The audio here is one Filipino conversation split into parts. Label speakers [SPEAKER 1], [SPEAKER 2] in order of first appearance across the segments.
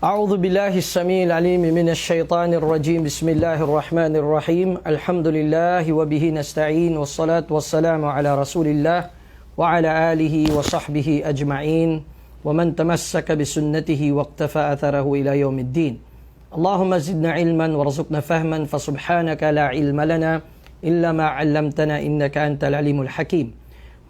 [SPEAKER 1] أعوذ بالله السميع العليم من الشيطان الرجيم بسم الله الرحمن الرحيم الحمد لله وبه نستعين والصلاة والسلام على رسول الله وعلى آله وصحبه أجمعين ومن تمسك بسنته واقتفى أثره إلى يوم الدين اللهم زدنا علما وارزقنا فهما فسبحانك لا علم لنا إلا ما علمتنا إنك أنت العليم الحكيم.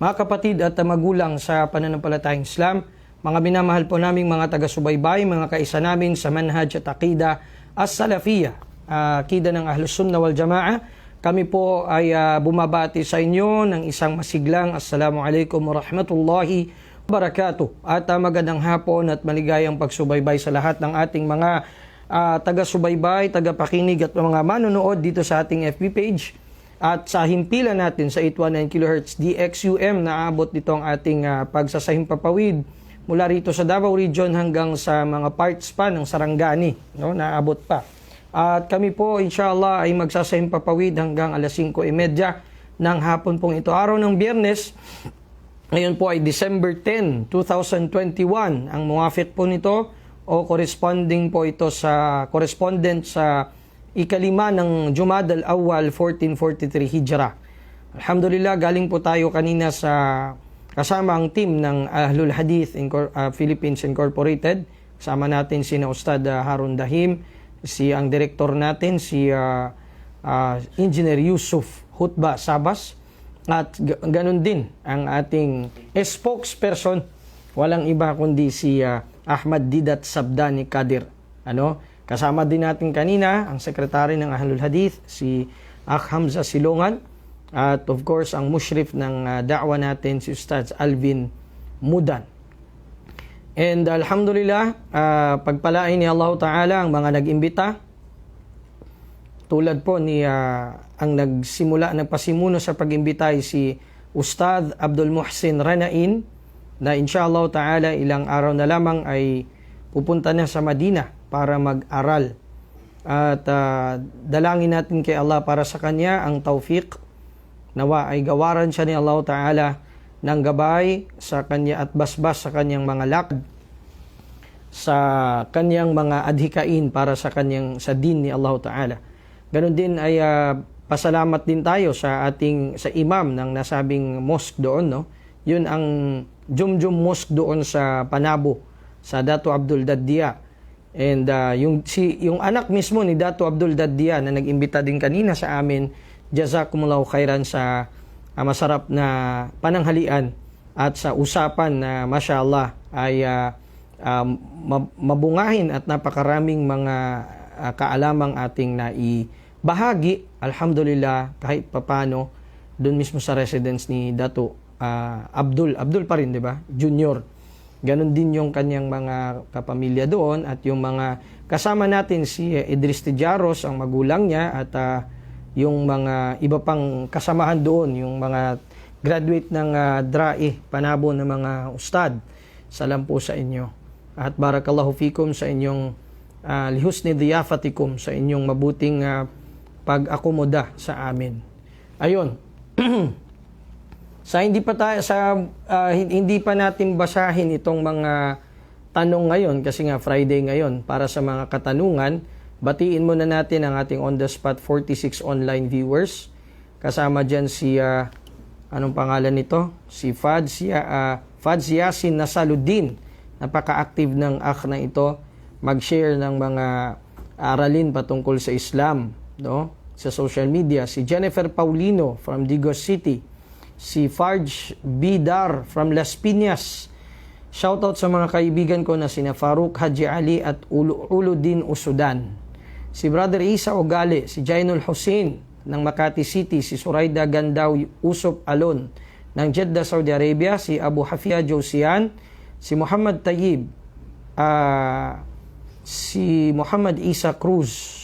[SPEAKER 1] Mga kapatid at magulang sa pananampalatayang Islam, mga minamahal po naming mga taga-subaybay, mga kaisa namin sa manhaj at aqida as-salafiyya, aqida ng Ahlus Sunnah wal Jamaah, kami po ay bumabati sa inyo ng isang masiglang Assalamualaikum warahmatullahi wabarakatuh. At magandang hapon at maligayang pagsubaybay sa lahat ng ating mga taga-subaybay, taga-pakinig at mga manonood dito sa ating FB page. At sa himpilan natin sa 819 kHz DXUM, naabot dito ang ating pagsasahimpapawid mula rito sa Davao Region hanggang sa mga parts pa ng Sarangani, no? Naabot pa. At kami po inshallah ay magsasahimpapawid hanggang alas 5:30 ng hapon pong ito. Araw ng Biyernes, ngayon po ay December 10, 2021. Ang muwafik po nito o correspondent sa ikalima ng Jumada al-Awwal 1443 Hijra. Alhamdulillah, galing po tayo kanina sa kasama ang team ng Ahlul Hadith Philippines Incorporated. Kasama natin si Ustad Harun Dahim, ang director natin si Engineer Yusuf Hutba Sabas, at ganun din ang ating spokesperson, walang iba kundi si Ahmad Didat Sabdani Kadir. Kasama din natin kanina ang sekretary ng Ahlul Hadith, si Akh Hamza Silongan, at of course ang mushrif ng da'wa natin, si Ustaz Alvin Mudan. And alhamdulillah, pagpalain ni Allah Ta'ala ang mga nag-imbita, tulad po ni ang nagpasimuno sa pag-imbita ay si Ustad Abdul Muhsin Ranain, na inshallah Ta'ala ilang araw na lamang ay pupunta na sa Madina para mag-aral. At dalangin natin kay Allah para sa kanya ang tawfiq. Nawa ay gawaran siya ni Allah Ta'ala ng gabay sa kanya at basbas sa kanyang mga lakad, sa kanyang mga adhikain para sa sa din ni Allah Ta'ala. Ganon din ay pasalamat din tayo sa imam ng nasabing mosque doon, no? Yun ang Jumjum Mosque doon sa Panabo, sa Dato Abdul Daddia. And yung anak mismo ni Dato Abdul Daddia na nag-imbita din kanina sa amin, jazakumullahu khairan sa masarap na pananghalian at sa usapan na mashallah ay mabungahin at napakaraming mga kaalamang ating naibahagi, alhamdulillah, kahit papano doon mismo sa residence ni Dato Abdul pa rin, di ba? Junior. Ganon din yung kanyang mga kapamilya doon at yung mga kasama natin, si Idris Tijaros, ang magulang niya, at yung mga iba pang kasamahan doon, yung mga graduate ng DRAE, Panabo na mga ustad. Salam po sa inyo. At barakallahu fikum sa inyong lihusni diyafatikum, sa inyong mabuting pag-akomoda sa amin. Ayun. Hindi pa natin basahin itong mga tanong ngayon kasi nga Friday ngayon. Para sa mga katanungan, batiin muna natin ang ating on the spot 46 online viewers. Kasama dyan si anong pangalan nito? Si Fads Yasin Nasaluddin. Napaka-active ng akh na ito. Mag-share ng mga aralin patungkol sa Islam, no? Sa social media. Si Jennifer Paulino from Digos City. Si Farj Bidar from Las Piñas. Shoutout sa mga kaibigan ko na sina Farouk Haji Ali at Uludin Usudan. Si Brother Isa Ogale, si Jainul Hussein ng Makati City, si Suraida Gandaw Usop Alon ng Jeddah, Saudi Arabia, si Abu Hafia Josian, si Muhammad Tayyib, si Muhammad Isa Cruz.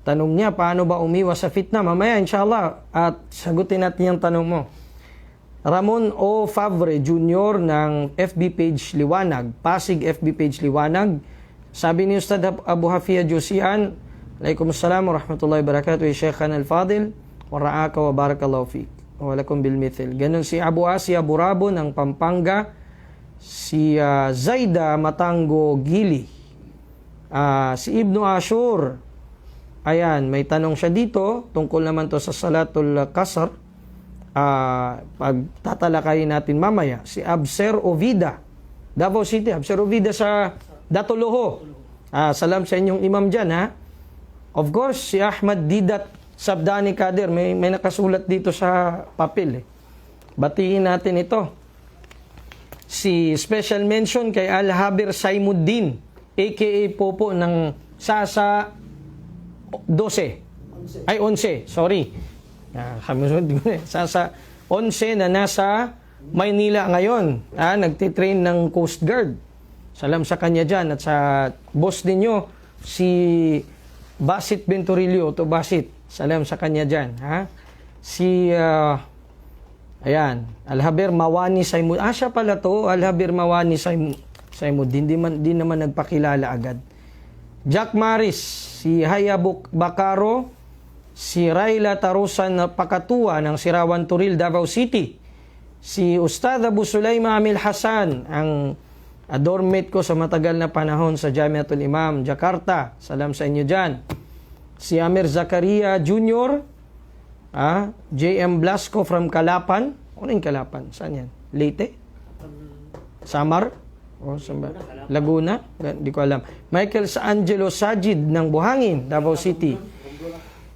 [SPEAKER 1] Tanong niya, paano ba umiwas sa fitna? Mamaya, inshallah, at sagutin natin yung tanong mo. Ramon O. Favre Jr. ng FB page Liwanag, Pasig FB page Liwanag. Sabi ni Ustad Abu Hafia Josian, Waalaikumsalam warahmatullahi wabarakatuh, Shaykhan al-Fadil, wa ra'aka wa barakallahu fiqh, wa lakum bil mithil. Ganun si Abu Asia Burabo ng Pampanga, si Zaida Matango Gili, si Ibnu Ashur. Ayan, may tanong siya dito tungkol naman to sa Salatul Qasr. Pagtatalakayin natin mamaya. Si Abser Ovida, Davao City. Abser Ovida sa Datoloho. Salam sa inyong imam dyan, ha? Of course, si Ahmad Didat Sabdani Kadir. May nakasulat dito sa papel, eh. Batiin natin ito. Si special mention kay Al-Habir Saimuddin, aka Popo ng Sasa 12. Ay, 11. Sorry. Sasa 11 na nasa Maynila ngayon. Nagtitrain ng Coast Guard. Salam sa kanya dyan. At sa boss ninyo, si Basit Venturillo, to Basit. Salam sa kanya dyan. Si... Ayan, Al-Habir Mawani Saimud. Siya pala to, Al-Habir Mawani Saimud. Di naman nagpakilala agad. Jack Maris, si Hayabuk Bakaro, si Raila Tarusan Pakatua ng Sirawan Turil, Davao City. Si Ustad Abu Sulaima Amil Hasan, ang dormmate ko sa matagal na panahon sa Jamiatul Imam, Jakarta. Salam sa inyo dyan. Si Amir Zakaria Jr., J.M. Blasco from Calapan. Ano yung Calapan? Saan yan? Leyte? Samar? Laguna? Hindi ko alam. Michael Angelo Sajid ng Buhangin, Davao City.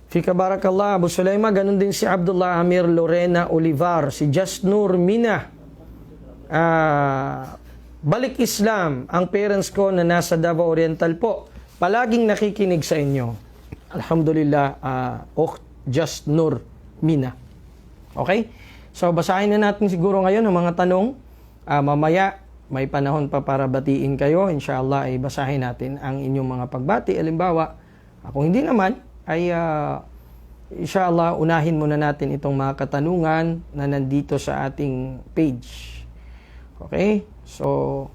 [SPEAKER 1] Fika Barakallah, Abu Sulaima. Ganun din si Abdullah Amir Lorena Olivar. Si Jasnur Mina. Balik Islam. Ang parents ko na nasa Davao Oriental po. Palaging nakikinig sa inyo. Alhamdulillah, Just Nur Mina. Okay? So, basahin na natin siguro ngayon ang mga tanong. Mamaya, may panahon pa para batiin kayo. Inshallah, ay basahin natin ang inyong mga pagbati. Halimbawa, kung hindi naman, ay inshallah, unahin muna natin itong mga katanungan na nandito sa ating page. Okay? So,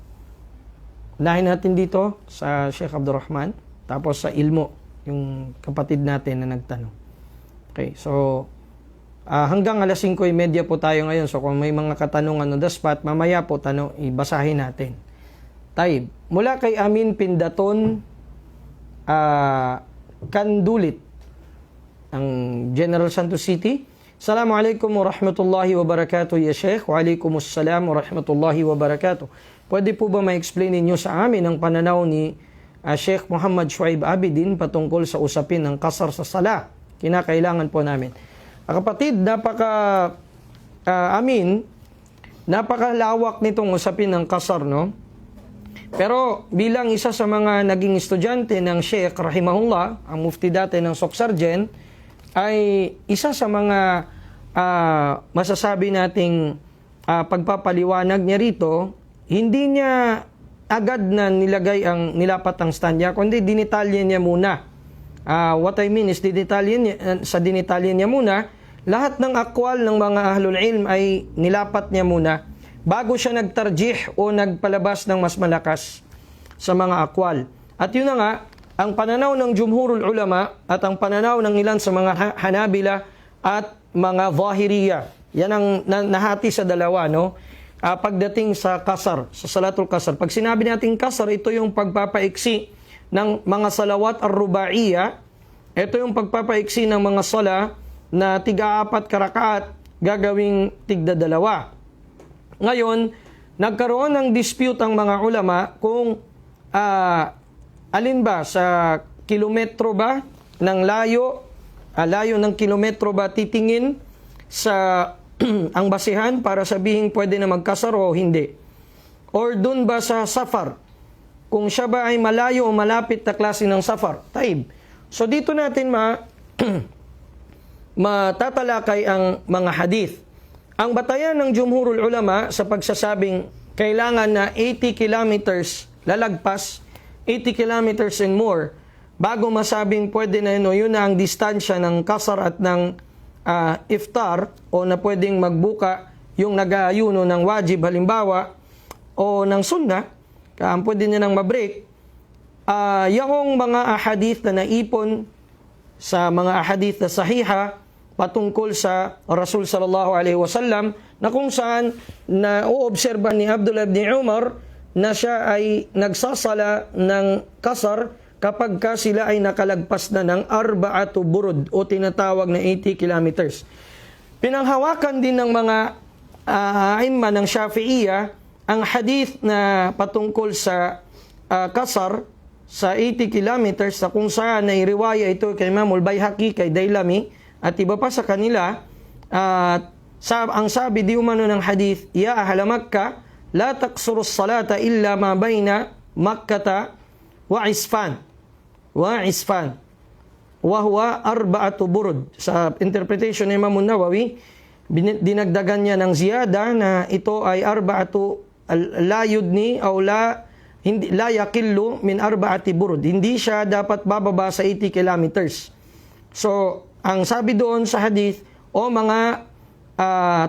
[SPEAKER 1] unahin natin dito sa Sheikh Abdurrahman. Tapos sa Ilmo, yung kapatid natin na nagtanong. Okay, so hanggang alas 5:30 po tayo ngayon. So kung may mga katanungan on the spot, mamaya po ibasahin natin. Taib, mula kay Amin Pindaton Kandulit, ang General Santos City. Assalamualaikum warahmatullahi wabarakatuh ya Sheikh. Waalaikumsalam warahmatullahi wabarakatuh. Pwede po ba ma-explain ninyo sa amin ang pananaw ni Sheikh Muhammad Shuaib Abidin patungkol sa usapin ng kasar sa sala? Kinakailangan po namin. Kapatid, napakalawak nitong usapin ng kasar, no? Pero bilang isa sa mga naging estudyante ng Sheikh Rahimahullah, ang mufti dati ng Soksargen, ay isa sa mga masasabi nating pagpapaliwanag niya rito, hindi niya agad na nilapat ang stand niya, kundi dinitalye niya muna. What I mean is, dinitalye niya muna, lahat ng akwal ng mga ahlul ilm ay nilapat niya muna bago siya nagtarjih o nagpalabas ng mas malakas sa mga akwal. At yun na nga, ang pananaw ng jumhurul ulama at ang pananaw ng ilan sa mga Hanabila at mga Zahiriya. Yan ang nahati sa dalawa, no? Pagdating sa kasar, sa salatul kasar. Pag sinabi natin kasar, ito yung pagpapaiksi ng mga salawat ar-rubaiya. Ito yung pagpapaiksi ng mga sala na tiga-4 karakaat gagawing tigda-2. Ngayon, nagkaroon ng dispute ang mga ulama kung alin ba, sa kilometro ba ng layo ng kilometro ba titingin sa ang basihan para sabihin pwede na magkasar o hindi. Or dun ba sa safar, kung siya ba ay malayo o malapit na klase ng safar. Taib. So dito natin matatalakay ang mga hadith. Ang batayan ng jumhurul ulama sa pagsasabing kailangan na 80 kilometers lalagpas, 80 kilometers and more, bago masabing pwede na yun na ang distansya ng kasar at ng iftar o na pwedeng magbuka yung nag-aayuno ng wajib halimbawa o ng sunnah, pwede niya nang mabreak. Yung mga ahadith na naipon sa mga ahadith na sahiha patungkol sa Rasul sallallahu alaihi wasallam, na kung saan na uobserba ni Abdullah ibn Umar na siya ay nagsasala ng kasar kapag ka sila ay nakalagpas na ng arba'atu burud o tinatawag na 80 kilometers. Pinanghawakan din ng mga aimma ng Shafi'iyya ang hadith na patungkol sa kasar sa 80 kilometers, na kung saan ay riwaya ito kay Imam al-Baihaqi, kay Dailami at iba pa sa kanila. Ang sabi di umano ng hadith, ya ahla Makkah, la taqsuru as-salata illa ma baina Makkata wa Isfan. Wa huwa arba'atu burud. Sa interpretation ni Imam Nawawi, dinagdagan niya ng ziyada na ito ay arba'atu la yudni o la yaqillu min arba'ati burud. Hindi siya dapat bababa sa 80 kilometers. So, ang sabi doon sa hadith, o mga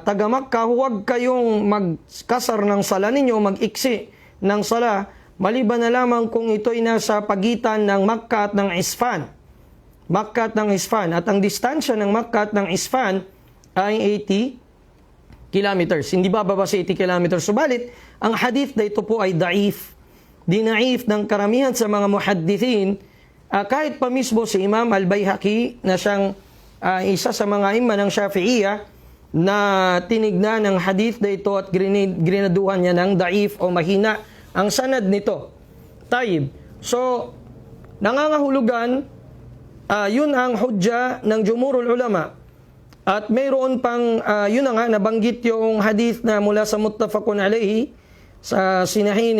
[SPEAKER 1] taga Makkah, huwag kayong magkasar ng sala ninyo, mag-iksi ng sala, maliban na lamang kung ito'y nasa pagitan ng Makkah at ng Isfan. Makkah at ng Isfan. At ang distansya ng Makkah at ng Isfan ay 80 kilometers. Hindi bababa sa 80 kilometers. Subalit, ang hadith na ito po ay daif. Dinaif ng karamihan sa mga muhaddithin, kahit pa mismo si Imam al-Baihaqi na siyang isa sa mga imam ng Shafi'iyya na tinignan ng hadith na ito at grinaduhan niya ng daif o mahina ang sanad nito. Taib. So, nangangahulugan, yun ang hujja ng jumhurul ulama. At mayroon pang, yun na nga, nabanggit yung hadith na mula sa muttafaqun alayhi, sa sinahi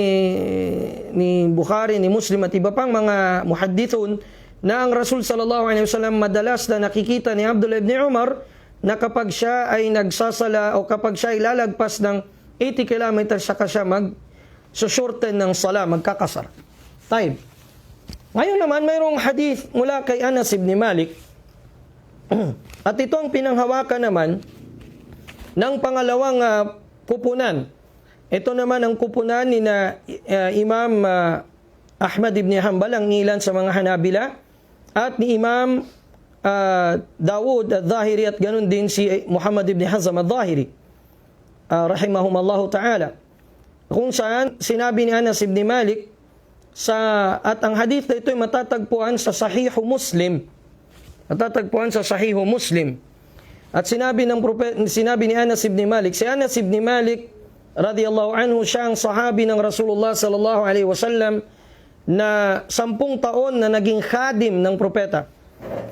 [SPEAKER 1] ni Bukhari, ni Muslim at iba pang mga muhaddithun, na ang Rasul sallallahu alaihi wasallam madalas na nakikita ni Abdullah ibn Umar na kapag siya ay nagsasala o kapag siya ay lalagpas ng 80 kilometers, saka siya mag-shorten ng sala, magkakasar. Taib. Ngayon naman, mayroong hadith mula kay Anas ibn Malik at ito ang pinanghawakan naman ng pangalawang kupunan. Ito naman ang kupunan ni Imam Ahmad ibn Hanbal, ang ilan sa mga Hanabila, at ni Imam Dawud al-Zahiri, at ganun din si Muhammad ibn Hazm al-Zahiri, rahimahumallahu ta'ala, kung saan sinabi ni Anas ibn Malik at ang hadith na ito ay matatagpuan sa Sahihu Muslim. Matatagpuan sa Sahihu Muslim. At sinabi ni Anas ibn Malik, si Anas ibn Malik radiyallahu anhu, siya ang sahabi ng Rasulullah sallallahu alaihi wasallam na 10 taon na naging khadim ng propeta.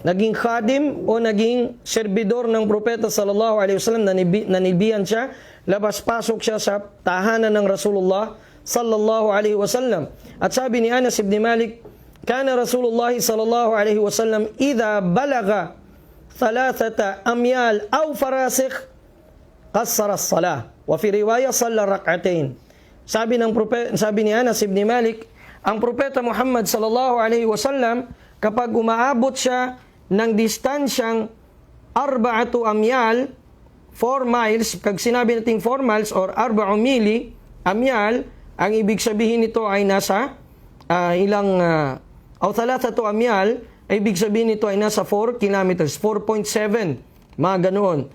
[SPEAKER 1] Naging khadim o naging serbidor ng propeta sallallahu alaihi wasallam, nanibiyan siya, labas-pasok siya sa tahanan ng Rasulullah sallallahu alaihi wasallam. At sabi ni Anas ibn Malik, kana Rasulullah sallallahu alaihi wasallam idha balaga 3 amyal aw farasikh qassara as-salah wa fi riwaya salla rak'atain. Sabi ni Anas ibn Malik, ang propeta Muhammad sallallahu alaihi wasallam kapag umaabot siya ng distansyang 4 amyal, 4 miles, pag sinabi nating 4 miles or 4 mili, amyal, ang ibig sabihin nito ay nasa o 3 amyal, ay ibig sabihin nito ay nasa 4 kilometers, 4.7, mga ganoon.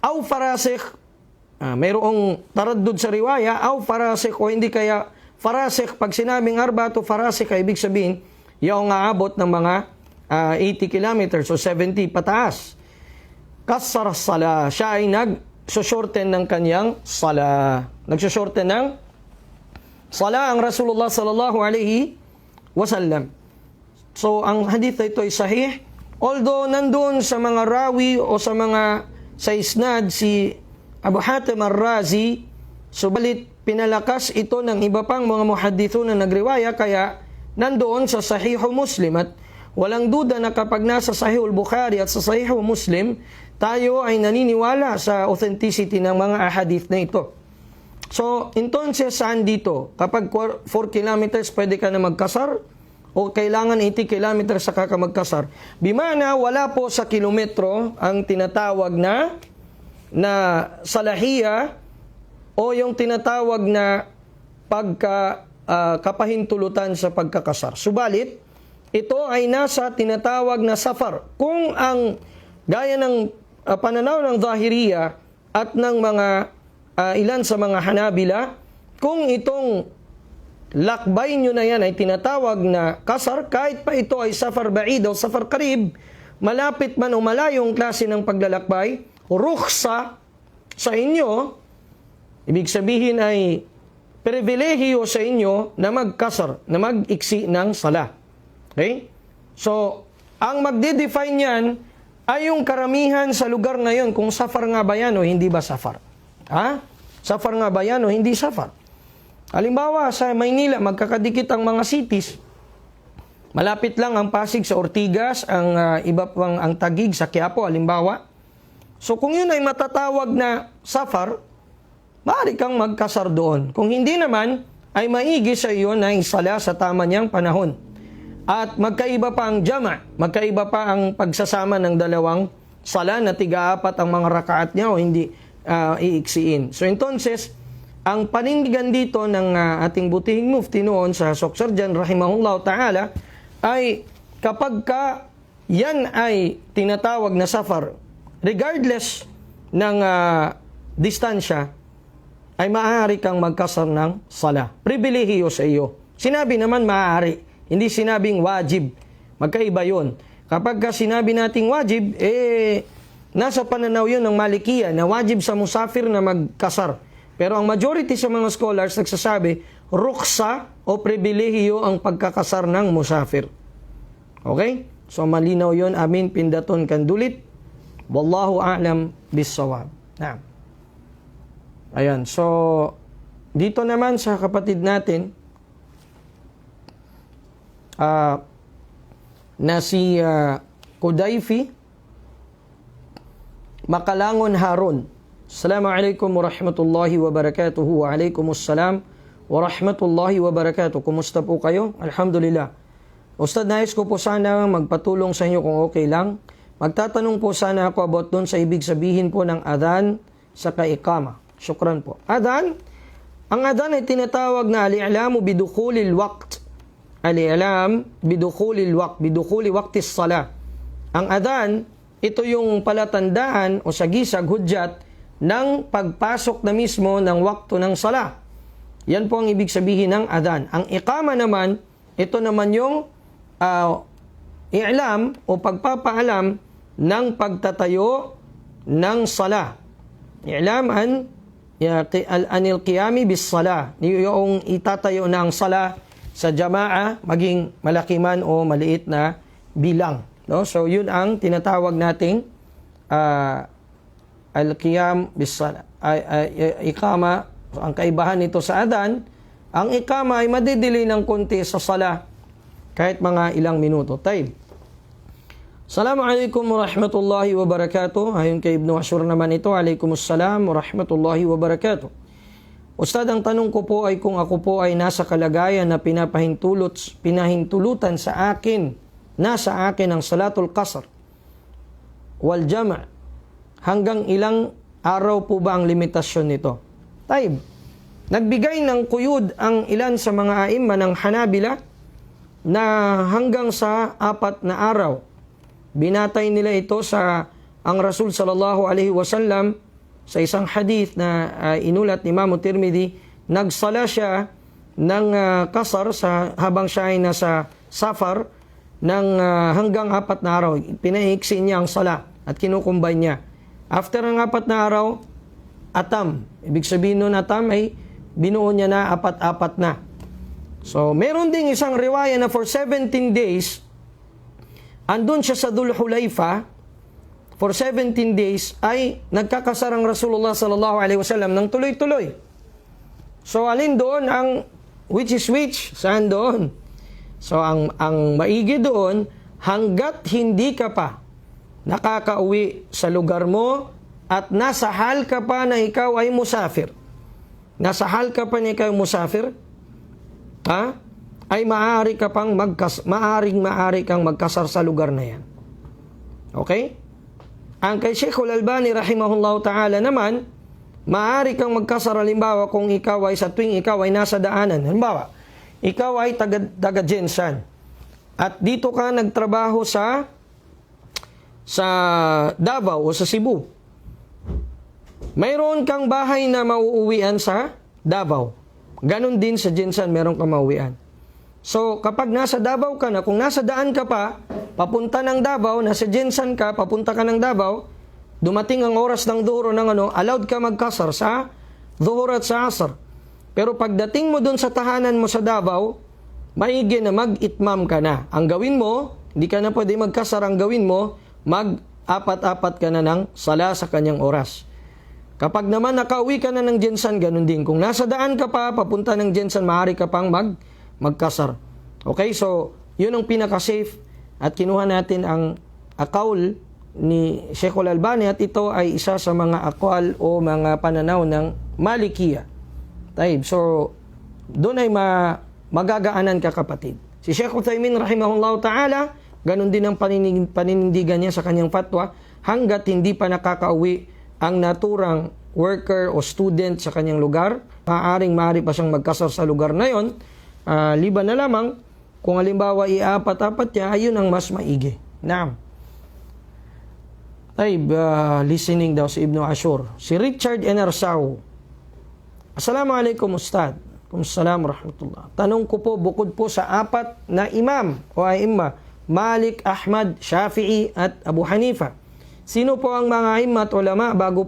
[SPEAKER 1] Aw farasikh, mayroong taraddud sa riwaya, aw farasikh o hindi kaya farasikh. Pag sinabing arba'atu farasikh, ay ibig sabihin yung aabot ng mga 80 kilometers o 70 pataas. Kassar as-sala, siya ay nag-shorten ng kanyang sala. Nag-shorten ng sala ang Rasulullah sallallahu alaihi wasallam. So, ang hadith na ito ay sahih. Although, nandoon sa mga rawi o sa isnad si Abu Hatim al-Razi, subalit pinalakas ito ng iba pang mga muhaddithun na nagriwaya, kaya nandoon sa Sahihu Muslim. At walang duda na kapag nasa Sahihul Bukhari at sa Sahihu Muslim, tayo ay naniniwala sa authenticity ng mga ahadith na ito. So, entonces, saan dito? Kapag 4 kilometers, pwede ka na magkasar? O kailangan 80 kilometers saka ka magkasar? Bimana, wala po sa kilometro ang tinatawag na salahiya o yung tinatawag na kapahintulutan sa pagkakasar. Subalit, ito ay nasa tinatawag na safar. Kung ang gaya ng pananaw ng Zahiriya at ng mga ilan sa mga Hanabila, kung itong lakbay nyo na yan ay tinatawag na kasar, kahit pa ito ay safar ba'id o safar qarib, malapit man o malayong klase ng paglalakbay, rukhsa sa inyo, ibig sabihin ay pribilehiyo sa inyo na magkasar, na mag-iksi ng sala. Okay? So, ang magde-define yan ay yung karamihan sa lugar na yon, kung safar nga ba yan o hindi ba safar. Ha? Safar nga ba yan o hindi safar? Halimbawa, sa Maynila, magkakadikit ang mga cities. Malapit lang ang Pasig sa Ortigas, ang iba pang ang Taguig sa Quiapo, halimbawa. So kung yun ay matatawag na safar, maaari kang magkasar doon. Kung hindi naman, ay maigi sa iyo na isala sa tama niyang panahon. At magkaiba pa ang jama', magkaiba pa ang pagsasama ng dalawang sala na tiga-apat ang mga rakaat niya o hindi iiksiin. So entonces, ang panindigan dito ng ating butihing mufti noon sa Soksarjan, rahimahullah ta'ala, ay kapag ka yan ay tinatawag na safar, regardless ng distansya, ay maaari kang magkasar ng sala. Pribilehiyo sa iyo. Sinabi naman maaari, hindi sinabing wajib. Magkaiba yun. Kapag ka sinabi nating wajib, nasa pananaw yun ng Malikiya na wajib sa musafir na magkasar. Pero ang majority sa mga scholars nagsasabi, ruksa o pribilehiyo ang pagkakasar ng musafir. Okay? So malinaw yon, amin, pindaton kandulit. Wallahu a'lam bis-shawab. Ayan, so dito naman sa kapatid natin na si Kudayfi Makalangon Harun. Assalamualaikum warahmatullahi wabarakatuh. Waalaikumsalam warahmatullahi wabarakatuh. Kumusta po kayo? Alhamdulillah. Ustad, nais ko po sana magpatulong sa inyo kung okay lang. Magtatanong po sana ako about doon sa ibig sabihin po ng adhan sa iqama. Syukran po. Adhan, ang adhan ay tinatawag na al-i'lamu bidukhulil waqt. Al-i'lam bidukhulil waqt, bidukhuli waqtis salah. Ang adhan, ito yung palatandaan o sagisag, hudyat, ng pagpasok na mismo ng waktu ng sala. Yan po ang ibig sabihin ng adhan. Ang iqama naman, ito naman yung i'lam o pagpapaalam ng pagtatayo ng sala. I'lam anil qiyami bis sala. Yung itatayo ng sala sa jama'a, maging malaki man o maliit na bilang. No? So yun ang tinatawag nating al-qiyam bis-sala. Iqama, ang kaibahan nito sa adhan, ang iqama ay madidili ng konti sa sala kahit mga ilang minuto. Taib. Assalamualaikum warahmatullahi wabarakatuh. Ayon kay Ibn Ashur naman ito, alaikumussalam warahmatullahi wabarakatuh. Ustad, ang tanong ko po ay kung ako po ay nasa kalagayan na pinahintulutan sa akin, nasa akin ang salatul qasr wal jama', hanggang ilang araw po ba ang limitasyon nito? Taib. Nagbigay ng quyud ang ilan sa mga aimma ng Hanabila na hanggang sa 4 na araw. Binatay nila ito sa ang Rasul sallallahu alaihi wasallam sa isang hadith na inulat ni Imam Tirmidhi. Nagsala siya ng kasar habang siya ay nasa safar ng hanggang 4 na araw. Pinaiksi niya ang sala at kinukumbay niya. After ng 4 na araw, atam. Ibig sabihin nun atam ay binuo niya na 4 na. So, meron ding isang riwaya na for 17 days, andun siya sa Dhul Hulayfa, for 17 days ay nagkakasar ang Rasulullah sallallahu alaihi wasallam ng tuloy-tuloy. So, alin doon which is which? Saan doon? So, ang maigi doon, hanggat hindi ka pa nakakauwi sa lugar mo at nasa hal ka pa na ikaw ay musafir. Nasa hal ka pa na ikaw ay musafir, ay maaari kang magkasar sa lugar na yan. Okay? Ang kay Sheikhul Albani rahimahullah ta'ala naman, maaari kang magkasar halimbawa kung ikaw ay sa tuwing ikaw ay nasa daanan. Halimbawa, ikaw ay taga Jensan at dito ka nagtrabaho sa sa Davao o sa Cebu. Mayroon kang bahay na mauuwian sa Davao. Ganon din sa Jensan, meron kang mauuwian. So, kapag nasa Davao ka na, kung nasa daan ka pa, papunta ng Davao, nasa Jensan ka, papunta ka ng Davao, dumating ang oras ng duhur allowed ka magkasar sa duhur at sa asar. Pero pagdating mo dun sa tahanan mo sa Davao, maigi na mag-itmam ka na. Ang gawin mo, hindi ka na pwede magkasar, ang gawin mo, mag-apat-apat ka na ng sala sa kanyang oras. Kapag naman nakauwi ka na ng Jensan, ganun din. Kung nasa daan ka pa, papunta ng Jensan, maaari ka pang magkasar. Okay, so yun ang pinaka-safe at kinuha natin ang akaul ni Sheikh Al-Albani at ito ay isa sa mga akwal o mga pananaw ng Malikiya. So doon ay magagaanan ka, kapatid. Si Sheikh Uthaymin rahimahullah ta'ala, ganun din ang paninindigan niya sa kanyang fatwa, hanggat hindi pa nakakauwi ang naturang worker o student sa kanyang lugar, maaari pa siyang magkasar sa lugar na yon. Liban na lamang kung halimbawa iapat-apat niya, ayun ang mas maigi. Naam. Listening daw si Ibn Ashur. Si Richard Enersau. Assalamualaikum Ustad. Assalamu rahmatullah. Tanong ko po, bukod po sa apat na imam o aimma, Malik, Ahmad, Shafi'i at Abu Hanifa, sino po ang mga imam at ulama bago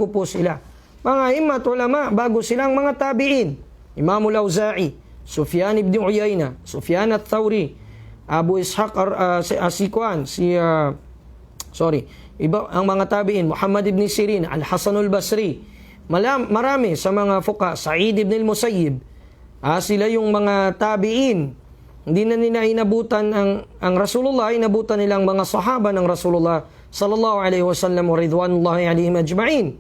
[SPEAKER 1] po sila? Mga imam at ulama bago silang mga tabi'in. Imamul Auza'i, Sufyan ibn Uyayna, Sufyan at-Thawri, Abu Ishaq ang mga tabi'in, Muhammad ibn Sirin, Al-Hasan al-Basri, marami sa mga fuqa, Sa'id ibn al-Musayyib, sila yung mga tabi'in. Hindi na nila inabutan ang Rasulullah, inabutan nilang mga sahaba ng Rasulullah sallallahu alaihi wasallam wa ridwanullahi alaihim ajma'in.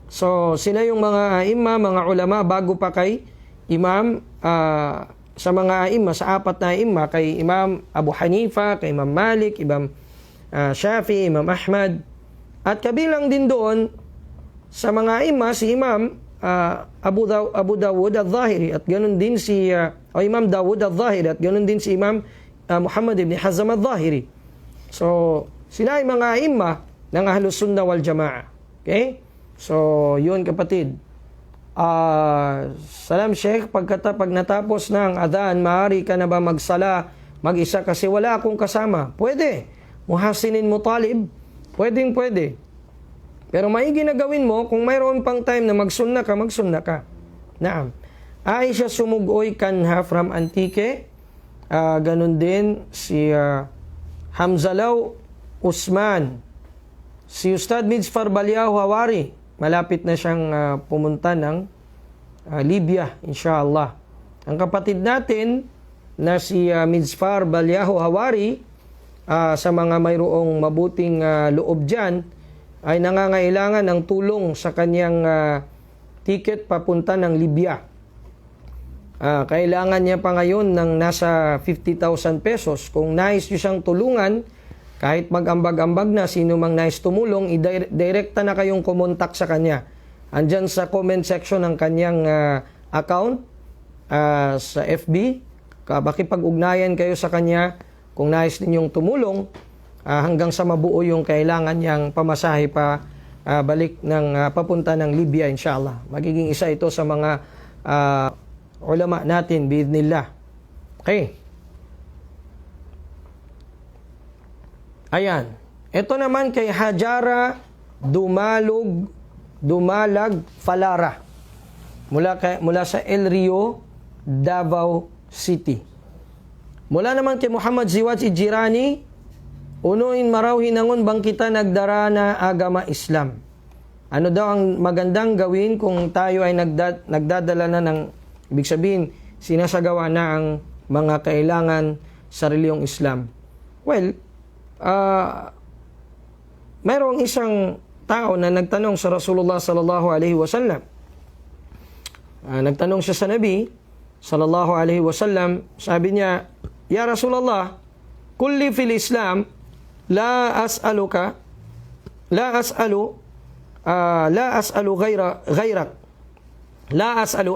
[SPEAKER 1] So sila yung mga imam, mga ulama bago pa kay imam, sa mga imam, sa apat na imam, kay Imam Abu Hanifa, kay Imam Malik, Imam Shafi, Imam Ahmad, at kabilang din doon sa mga imam si Imam Abu Dawud al-Zahiri, at ganoon din si Imam Dawud al-Zahiri, at ganoon din si Imam Muhammad ibn Hazm al-Zahiri. So sila ay mga imam ng Ahlus Sunnah wal Jamaa. Okay? So yun, kapatid. Salam Sheikh, pag natapos ng adhan, maaari ka na ba magsala mag-isa kasi wala akong kasama? Pwede. Muhasinin mo talib? Pwede. Pero maigi na gawin mo, kung mayroon pang time na magsunna ka. Naam. Aisha Sumugoy Kanha from Antique. Ganun din si Hamzalaw Usman. Si Ustad Midzfar Balyahu Hawari, malapit na siyang pumunta ng Libya, inshallah. Ang kapatid natin na si Midzfar Balyahu Hawari, sa mga mayroong mabuting loob dyan, ay nangangailangan ng tulong sa kanyang ticket papunta ng Libya. Kailangan niya pa ngayon ng nasa 50,000 pesos. Kung nais niyo siyang tulungan, kahit mag-ambag-ambag na, sino mang nais tumulong, direkta na kayong kumontak sa kanya. Andyan sa comment section ng kanyang account sa FB. Makipag-ugnayan kayo sa kanya kung nais ninyong tumulong hanggang sa mabuo yung kailangan niyang pamasahe pa balik ng papunta ng Libya, inshallah. Magiging isa ito sa mga ulama natin, biidnillah. Okay. Ayan. Ito naman kay Hajara Dumalag Falara. Mula sa El Rio, Davao City. Mula naman kay Muhammad Ziwaj Ijirani, unuin maraw hinangon bang kita nagdara na agama Islam. Ano daw ang magandang gawin kung tayo ay nagdadala na ng, ibig sabihin, sinasagawa na ang mga kailangan sa reliyong Islam? Well, mayroong isang tao na nagtanong sa Rasulullah sallallahu alaihi wasallam. Nagtanong siya sa Nabi sallallahu alaihi wasallam, sabi niya, "Ya Rasulullah, kulli fil Islam la as'alu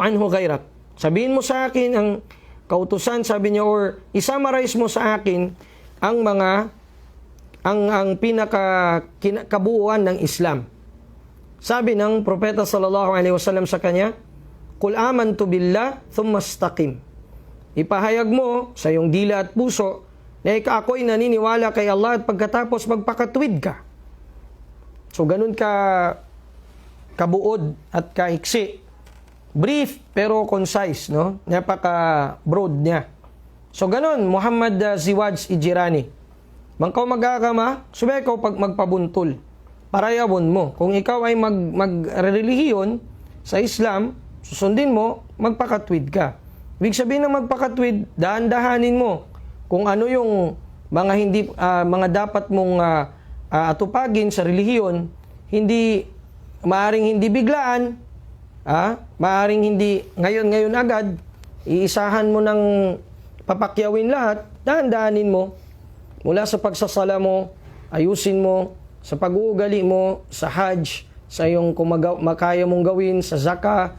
[SPEAKER 1] anhu ghairak." Sabihin mo sa akin ang kautusan, sabi niya, or isummarize mo sa akin ang mga ang kabuuan ng Islam. Sabi ng Propeta sallallahu alaihi wasallam sa kanya, "Qul amantu billah thumma istaqim." Ipahayag mo sa iyong dila at puso na ako'y naniniwala kay Allah at pagkatapos magpakatwid ka. So ganun ka kabuod at kaiksi. Brief pero concise, no? Napaka-broad niya. So ganun, Muhammad Ziwaj Ijirani. Bangkaw magagama, subay ikaw pag magpabuntol. Parayabon mo. Kung ikaw ay magrelihiyon sa Islam, susundin mo, magpakatwid ka. Ibig sabihin ng magpakatwid, dahan-dahanin mo kung ano yung mga dapat mong atupagin sa relihiyon, maaring hindi biglaan, maaring hindi ngayon agad, iisahan mo ng papakyawin lahat, dahan-dahanin mo. Mula sa pagsasala mo, ayusin mo, sa pag-uugali mo, sa hajj, sa iyong makaya mong gawin, sa zakah,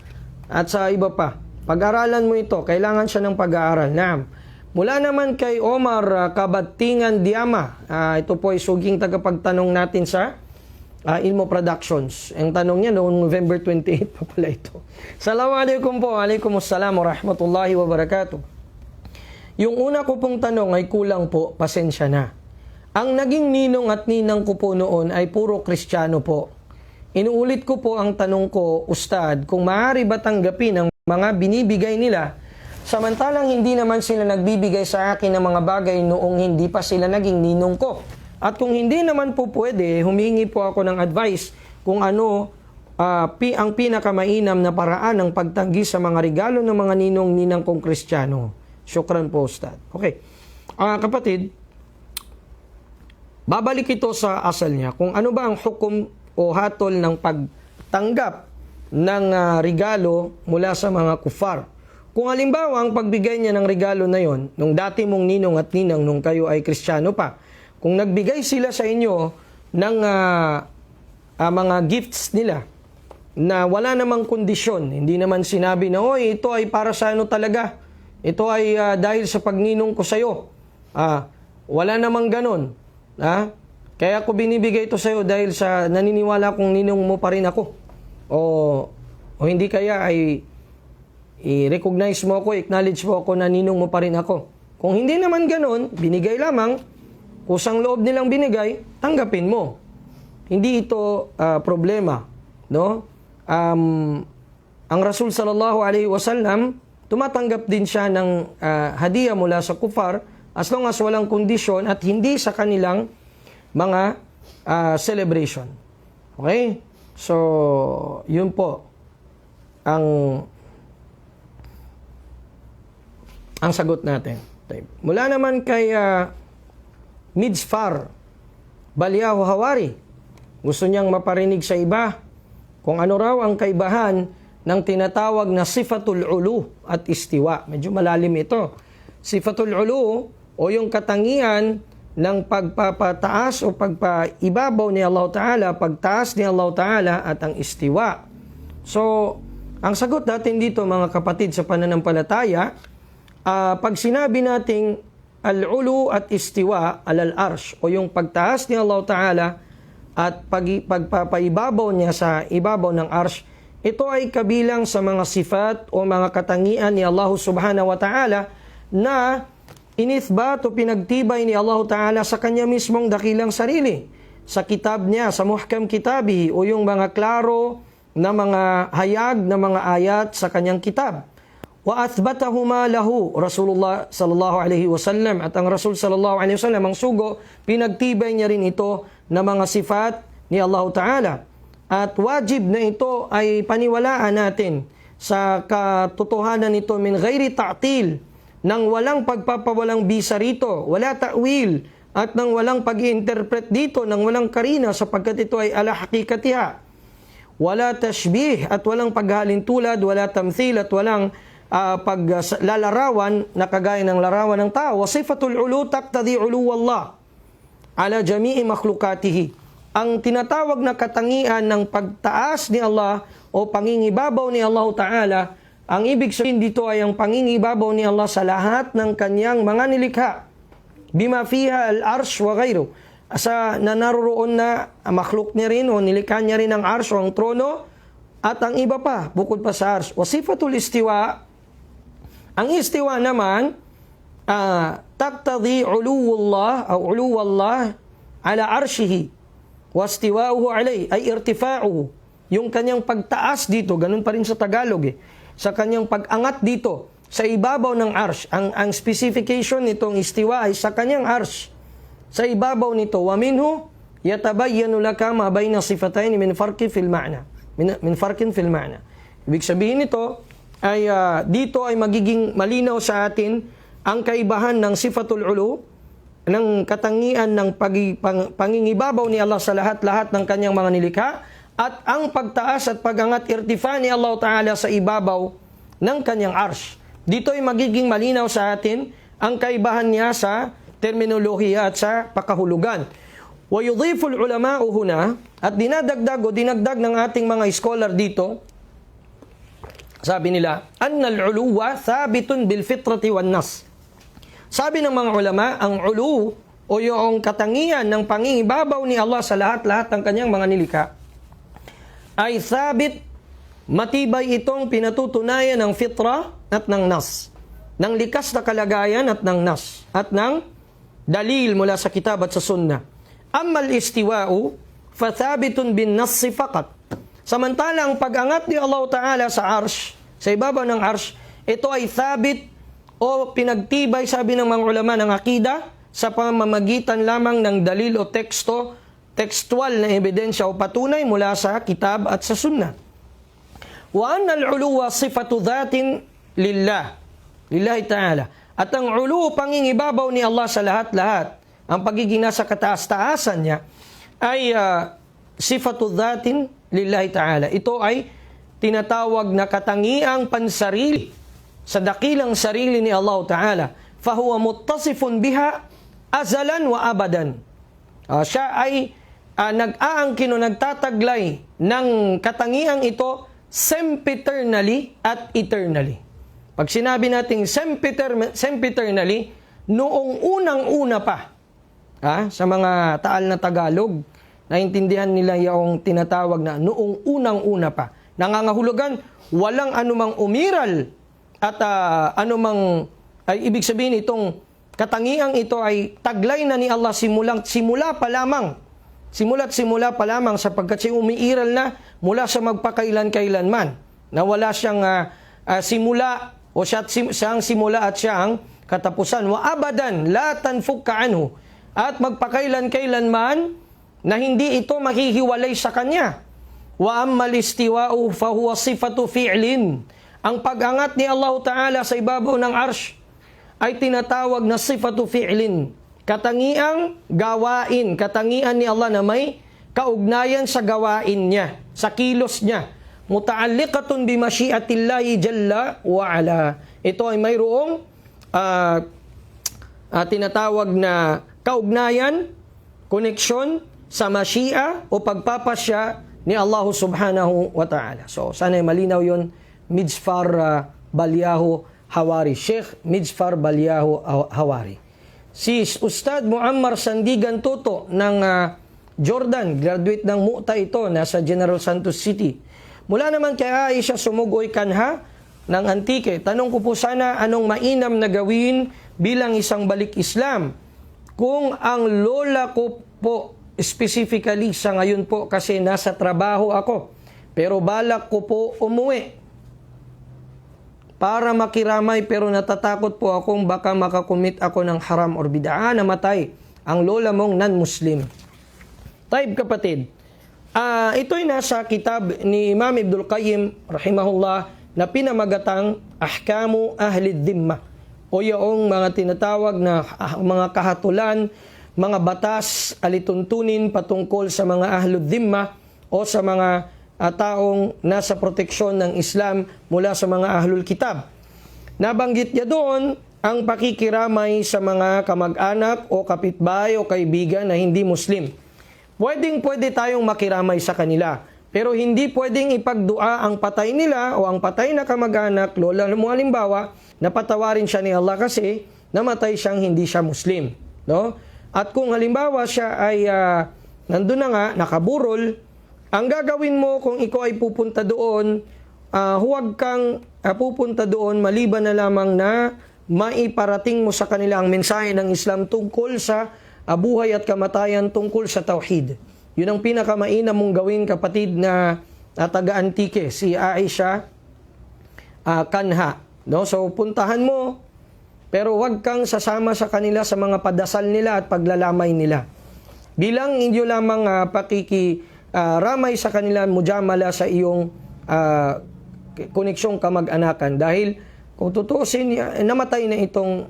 [SPEAKER 1] at sa iba pa. Pag-aralan mo ito, kailangan siya ng pag-aaral. Mula naman kay Omar Kabatingan Diama, ito po ay suging tagapagtanong natin sa Ilmo Productions. Ang tanong niya noong November 28 pa pala ito. Assalamualaikum po, alaikumussalam wa rahmatullahi wa barakatuh. Yung una ko pong tanong ay kulang po, pasensya na. Ang naging ninong at ninang ko po noon ay puro Kristiyano po. Inuulit ko po ang tanong ko, Ustad, kung maaari ba tanggapin ang mga binibigay nila, samantalang hindi naman sila nagbibigay sa akin ng mga bagay noong hindi pa sila naging ninong ko. At kung hindi naman po pwede, humingi po ako ng advice kung ano ang pinakamainam na paraan ng pagtanggi sa mga regalo ng mga ninong-ninang kong Kristiyano. Syukran po, Ustad. Okay. Kapatid, babalik ito sa asal niya. Kung ano ba ang hukom o hatol ng pagtanggap ng regalo mula sa mga kufar. Kung halimbawa ang pagbigay niya ng regalo na yon, nung dati mong ninong at ninang nung kayo ay Kristiyano pa, kung nagbigay sila sa inyo ng mga gifts nila na wala namang kondisyon, hindi naman sinabi na, oy, ito ay para sa ano talaga, ito ay dahil sa pagninong ko sa'yo. Wala namang ganon. Kaya ako binibigay ito sa'yo dahil sa naniniwala kong ninong mo pa rin ako. O hindi kaya ay i-recognize mo ako, acknowledge mo ako na ninong mo pa rin ako. Kung hindi naman ganon, binigay lamang, kusang loob nilang binigay, tanggapin mo. Hindi ito problema. No? Ang Rasul sallallahu alaihi wasallam, tumatanggap din siya ng hadiah mula sa kufar as long as walang kondisyon at hindi sa kanilang mga celebration. Okay? So, yun po ang sagot natin. Mula naman kay Midsfar Balyahu Hawari, gusto niyang maparinig sa iba kung ano raw ang kaibahan ng tinatawag na sifatul ulu at istiwa. Medyo malalim ito. Sifatul ulu o yung katangian ng pagpapataas o pagpaibabaw ni Allah Ta'ala, pagtaas ni Allah Ta'ala at ang istiwa. So, ang sagot natin dito mga kapatid sa pananampalataya, pag sinabi nating al-ulu at istiwa alal arsh o yung pagtaas ni Allah Ta'ala at pagpapaibabaw niya sa ibabaw ng arsh, ito ay kabilang sa mga sifat o mga katangian ni Allah Subhanahu wa Ta'ala na inithbat o pinagtibay ni Allah Ta'ala sa kanya mismong dakilang sarili. Sa kitab niya, sa muhkam kitabi o yung mga klaro na mga hayag na mga ayat sa kanyang kitab. Wa athbatahuma lahu Rasulullah sallallahu alaihi wasallam, at ang Rasul sallallahu alaihi wasallam ang sugo, pinagtibay niya rin ito na mga sifat ni Allah Ta'ala. At wajib na ito ay paniwalaan natin sa katotohanan nito min ghairi ta'til, nang walang pagpapawalang bisa rito, wala ta'wil, at nang walang pag-i-interpret dito, nang walang karina sapagkat ito ay ala hakikatiha. Wala tashbih at walang paghalintulad, wala tamthil at walang paglalarawan na kagaya ng larawan ng tao. Sifatul ulu taqtadi ulu wallah ala jami'i makhlukatihi. Ang tinatawag na katangian ng pagtaas ni Allah o pangingibabaw ni Allah Ta'ala, ang ibig sabihin dito ay ang pangingibabaw ni Allah sa lahat ng kanyang mga nilikha. Bima fiha al-arsh wa ghayru. na naroon na makhluk niya rin o nilikha niya rin ang arsh o ang trono at ang iba pa bukod pa sa arsh. Wasifatul istiwa, ang istiwa naman taqtadi uluwullah o uluwallah ala arshihi wastiwa'uhu alay ay irtifa'uhu, yung kanyang pagtaas dito, ganun pa rin sa Tagalog sa kanyang pag-angat dito sa ibabaw ng arsh. Ang specification nitong istiwa ay sa kanyang arsh, sa ibabaw nito. Wa minhu yatabayyanu laka ma bayna sifatayn min farqin fil ma'na. Min farqin fil ma'na. Ibig sabihin nito ay dito ay magiging malinaw sa atin ang kaibahan ng sifatul ulu, ng katangian ng pangingibabaw ni Allah sa lahat-lahat ng kanyang mga nilikha, at ang pagtaas at pagangat irtifa ni Allah Ta'ala sa ibabaw ng kanyang arsh. Dito ay magiging malinaw sa atin ang kaibahan niya sa terminolohiya at sa pakahulugan. Wa yudhiful ulama'u huna, at dinagdag ng ating mga scholar dito, sabi nila, annal uluwa thabitun bil fitrati wan nas. Sabi ng mga ulama, ang ulu o yung katangian ng pangingibabaw ni Allah sa lahat-lahat ng kanyang mga nilikha ay thabit, matibay itong pinatutunayan ng fitra at ng nas, ng likas na kalagayan at ng nas, at ng dalil mula sa kitab at sa sunnah. Ammal istiwa'u fathabitun bin nassi faqat. Samantalang pag-angat ni Allah Ta'ala sa arsh, sa ibabaw ng arsh, ito ay thabit o pinagtibay, sabi ng mga ulama ng akida, sa pamamagitan lamang ng dalil o textual na ebidensya o patunay mula sa kitab at sa sunnah. Wa anna al-uluwa sifatu dhatin lillahi ta'ala. At ang ulu, pangingibabaw ni Allah sa lahat-lahat, ang pagiging nasa kataas-taasan niya, ay sifatu dhatin lillahi ta'ala. Ito ay tinatawag na katangiang pansarili sa dakilang sarili ni Allah Ta'ala. Fahuwa muttasifun biha azalan wa abadan. Siya ay nag-aangkin o nagtataglay ng katangiang ito sempiternally at eternally. Pag sinabi nating sempiternally, noong unang-una pa, sa mga taal na Tagalog, naintindihan nila yung tinatawag na noong unang-una pa. Nangangahulugan, walang anumang umiral at anumang, ay ibig sabihin itong katangiang ito ay taglay na ni Allah simula pa lamang. Simula pa lamang sapagkat siya umiiral na mula sa magpakailan-kailanman. Na wala siyang simula o siyang simula at siyang katapusan. Wa abadan la tanfukka anhu. At magpakailan-kailanman na hindi ito mahihiwalay sa kanya. Wa ammal istiwa'u fa huwa sifatu fi'lin. Ang pag-angat ni Allah Ta'ala sa ibabaw ng arsh ay tinatawag na sifatu fi'lin. Katangiang gawain, katangian ni Allah na may kaugnayan sa gawain niya, sa kilos niya. Muta'alliqatun bi masyiatillahi jalla wa ala. Ito ay mayroong tinatawag na kaugnayan, koneksyon sa masyi'a o pagpapasya ni Allah subhanahu wa ta'ala. So, sana malinaw yun. Mijfar Balyahu Hawari. Sheikh Mijfar Balyahu Hawari. Si Ustad Muammar Sandigan Toto ng Jordan, graduate ng Mu'ta ito, nasa General Santos City. Mula naman kay Aisha Sumugoy Kanha ng Antique, tanong ko po sana anong mainam na gawin bilang isang balik Islam kung ang lola ko po, specifically sa ngayon po kasi nasa trabaho ako, pero balak ko po umuwi para makiramay, pero natatakot po akong baka makakumit ako ng haram or bid'ah, namatay ang lola mong non-Muslim. Taib kapatid, ito'y nasa kitab ni Imam Ibnul Qayyim rahimahullah na pinamagatang Ahkamu Ahli Dhimma, o yung mga tinatawag na mga kahatulan, mga batas, alituntunin patungkol sa mga Ahlul Dhimma o sa mga taong nasa proteksyon ng Islam mula sa mga Ahlul Kitab. Nabanggit niya doon ang pakikiramay sa mga kamag-anak o kapitbahay o kaibigan na hindi Muslim. Pwede tayong makiramay sa kanila, pero hindi pwedeng ipagdua ang patay nila o ang patay na kamag-anak, lola mo halimbawa, na patawarin siya ni Allah kasi namatay siyang hindi siya Muslim. No? At kung halimbawa siya ay nandun na nga, nakaburol, ang gagawin mo kung ikaw ay pupunta doon, huwag kang pupunta doon maliban na lamang na maiparating mo sa kanila ang mensahe ng Islam tungkol sa buhay at kamatayan, tungkol sa tauhid. Yun ang pinakamainam mong gawin, kapatid na taga-Antique, si Aisha Kanha. No? So puntahan mo, pero huwag kang sasama sa kanila sa mga padasal nila at paglalamay nila. Bilang inyo lamang ramay sa kanila, mujamala sa iyong koneksyong kamag-anakan. Dahil kung tutuusin, namatay na itong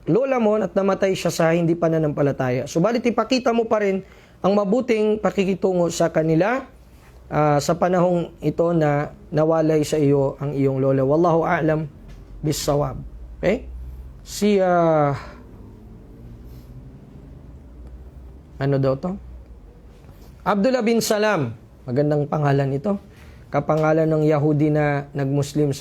[SPEAKER 1] lola mo at namatay siya sa hindi pananampalataya. Subalit ipakita mo pa rin ang mabuting pakikitungo sa kanila sa panahong ito na nawalay sa iyo ang iyong lola. Wallahu a'lam bis-shawab. Okay? Si ano daw to? Abdullah bin Salam. Magandang pangalan ito. Kapangalan ng Yahudi na nagmuslim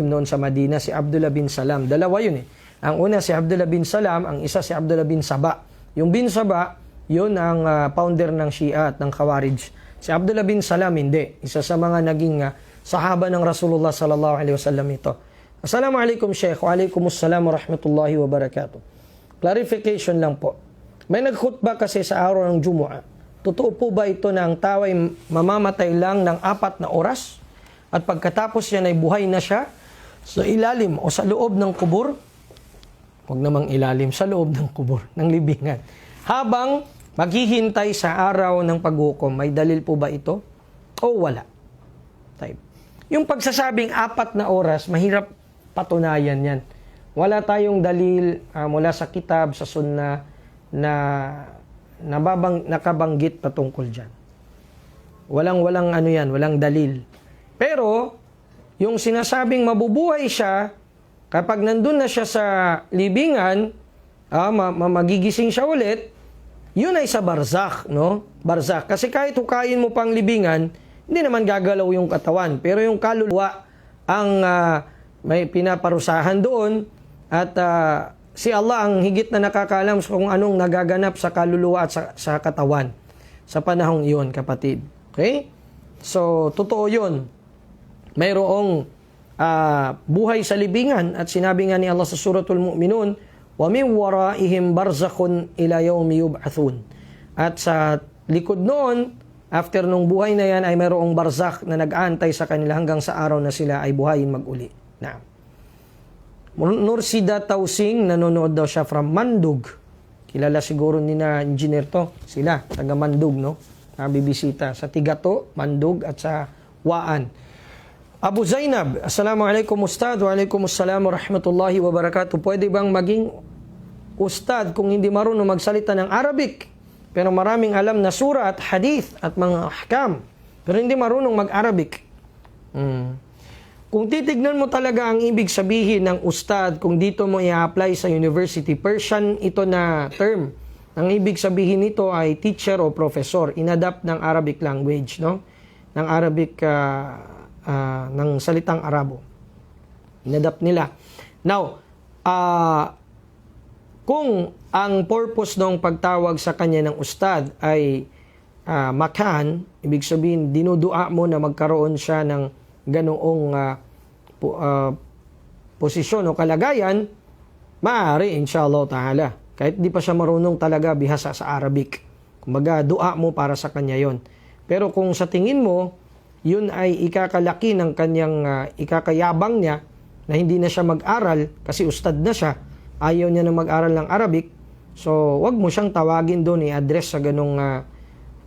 [SPEAKER 1] noon sa Madina, si Abdullah bin Salam. Dalawa yun eh. Ang una si Abdullah bin Salam, ang isa si Abdullah bin Saba. Yung bin Saba, yun ang founder ng Shia at ng Khawarij. Si Abdullah bin Salam hindi. Isa sa mga naging sahaba ng Rasulullah sallallahu alaihi wasallam ito. Assalamualaikum Sheikh. Waalaikumsalam warahmatullahi wabarakatuh. Clarification lang po. May nagkhutba kasi sa araw ng Jumu'ah. Totoo po ba ito na ang tao ay mamamatay lang ng 4 na oras? At pagkatapos yan ay buhay na siya sa ilalim o sa loob ng kubur? Huwag namang ilalim, sa loob ng kubur, ng libingan. Habang maghihintay sa araw ng paghukom, may dalil po ba ito? O wala? Type. Yung pagsasabing 4 na oras, mahirap patunayan yan. Wala tayong dalil mula sa kitab, sa sunna, na nakabanggit patungkol dyan. Walang ano yan, walang dalil. Pero, yung sinasabing mabubuhay siya, kapag nandun na siya sa libingan, magigising siya ulit, yun ay sa barzakh, no? Barzakh. Kasi kahit hukayin mo pang libingan, hindi naman gagalaw yung katawan. Pero yung kaluluwa ang may pinaparusahan doon, at si Allah ang higit na nakakaalam kung anong nagaganap sa kaluluwa at sa katawan sa panahong iyon, kapatid. Okay? So, totoo yun. Mayroong buhay sa libingan, at sinabi nga ni Allah sa Suratul Mu'minun, wa min waraihim barzakhun ila yawmi yub'athun. At sa likod noon, after nung buhay na yan, ay mayroong barzakh na nag-aantay sa kanila hanggang sa araw na sila ay buhayin mag-uli. Na Nursida Tausing, nanonood daw siya from Mandug. Kilala siguro ni na engineer to. Sila, taga Mandug, no? Nabibisita sa Tigato, Mandug, at sa Waan. Abu Zainab, Assalamualaikum Ustad. Waalaikumsalam warahmatullahi wabarakatuh. Pwede bang maging Ustad kung hindi marunong magsalita ng Arabic, pero maraming alam na surah at hadith at mga ahkam, pero hindi marunong mag-Arabic? Kung titignan mo talaga ang ibig sabihin ng Ustad, kung dito mo i-apply sa university, Persian ito na term. Ang ibig sabihin nito ay teacher o professor, inadapt ng Arabic language, no? Ng Arabic, ng salitang Arabo. Inadapt nila. Now, kung ang purpose ng pagtawag sa kanya ng Ustad ay makan, ibig sabihin, dinudua mo na magkaroon siya ng ganoong posisyon o kalagayan, maaari, inshallah ta'ala. Kahit di pa siya marunong talaga bihasa sa Arabic. Kumbaga, dua mo para sa kanya yon. Pero kung sa tingin mo, yun ay ikakalaki ng kanyang ikakayabang niya na hindi na siya mag-aral kasi ustad na siya, ayaw niya na mag-aral ng Arabic, so wag mo siyang tawagin doon, i-address sa ganong